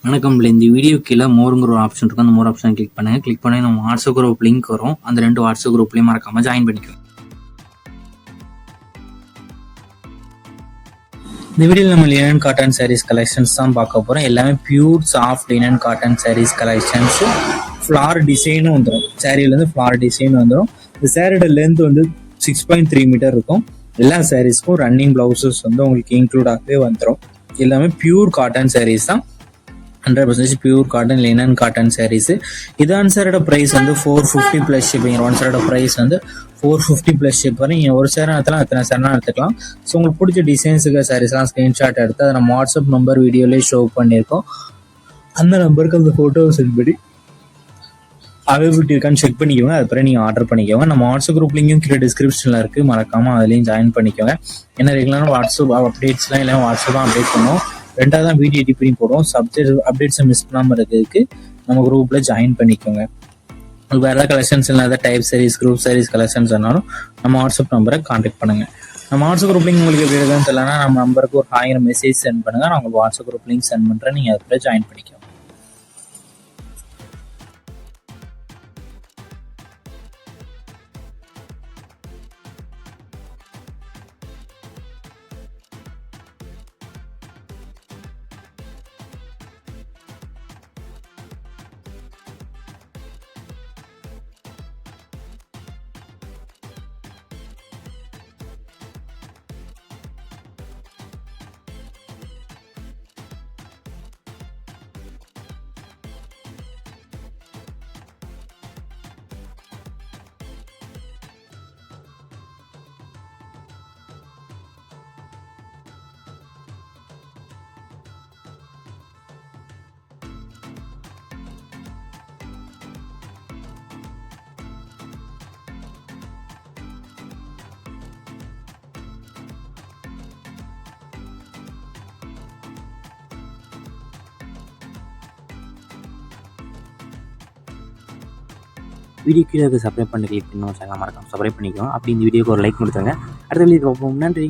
வணக்கம். இந்த வீடியோ கீழே மோருங்கிற ஒரு ஆப்ஷன் இருக்கும். அந்த மோர் ஆப்ஷன் கிளிக் பண்ணுங்கள். கிளிக் பண்ணி நம்ம வாட்ஸ்அப் குரூப் லிங்க் வரும். அந்த 2 வாட்ஸ்அப் குரூப்லேயும் மறக்காமல் ஜாயின் பண்ணிக்கோங்க. இந்த வீடியோவில் நம்ம லினன் காட்டன் சாரீஸ் கலெக்ஷன்ஸ் தான் பார்க்க போகிறோம். எல்லாமே pure soft linen cotton saris collections. Floral டிசைனும் வந்துடும். சாரீலேருந்து ஃப்ளார் டிசைன் வந்துடும். இந்த சாரியோட லென்த் வந்து 6.3 மீட்டர் இருக்கும். எல்லா சாரீஸ்க்கும் ரன்னிங் ப்ளவுசஸ் வந்து உங்களுக்கு இன்க்ளூடாகவே வந்துடும். எல்லாமே பியூர் காட்டன் சாரீஸ் தான். 100% pure cotton linen cotton saris. இது ஆன்சரோட ப்ரைஸ் வந்து 450 ப்ளஸ் ஷிப்பிங். ஒன் சாரோட ப்ரைஸ் வந்து 450 ப்ளஸ் ஷிப் வரை. நீங்கள் ஒரு சேரம் எடுத்துலாம், அத்தனை சேரம் எடுத்துக்கலாம். ஸோ உங்களுக்கு பிடிச்ச டிசைன்ஸுக்கு சாரீஸ்லாம் ஸ்க்ரீன்ஷாட் எடுத்து அதை நம்ம வாட்ஸ்அப் நம்பர் வீடியோலேயே ஷோ பண்ணியிருக்கோம். அந்த நம்பருக்கு அந்த ஃபோட்டோவை சென்ட் பண்ணி அவைலபிலிட்டி இருக்கான்னு செக் பண்ணிக்கோங்க. அதுக்கப்புறம் நீங்கள் ஆர்டர் பண்ணிக்கோங்க. நம்ம வாட்ஸ்அப் குரூப் லிங்கும் கீழே டிஸ்கிரிப்ஷனில் இருக்குது. மறக்காமல் அதுலேயும் ஜாயின் பண்ணிக்கோங்க. ஏன்னா ரெகுலரான வாட்ஸ்அப் அப்டேட்ஸ்லாம் எல்லாம் வாட்ஸ்அப் தான் அப்டேட் பண்ணுவோம். 2வது தான் வீடியோ எடிட் பண்ணி போடுவோம். அப்டேட்ஸை மிஸ் பண்ணாமல் இருக்கிறதுக்கு நம்ம குரூப்பில் ஜாயின் பண்ணிக்கோங்க. வேறு ஏதாவது கலெக்ஷன்ஸ் இல்லை, ஏதாவது type saris, group saris collections இருந்தாலும் நம்ம வாட்ஸ்அப் நம்பரை கான்டாக்ட் பண்ணுங்கள். நம்ம வாட்ஸ்அப் குரூப் லிங்க் உங்களுக்கு எப்படி இருக்குன்னு தெரியலனா நம்ம நம்பருக்கு ஒரு 1000 மெசேஜ் சென்ட் பண்ணுங்கள். நான் உங்களுக்கு வாட்ஸ்அப் குரூப் லிங்க் சென்ட் பண்ணுறேன். நீங்கள் அதுக்குள்ளே ஜாயின் பண்ணிக்கோங்க. வீடியோ கீழே இருக்க சப்ஸ்கிரைப் பண்ணி கிளிக் பண்ணி சேனல் மறக்காம சப்ஸ்கிரைப் பண்ணிக்கோங்க. அப்படி இந்த வீடியோக்கு ஒரு லைக் கொடுத்துருங்க. அடுத்த வீடியோ பார்ப்போம். நன்றி.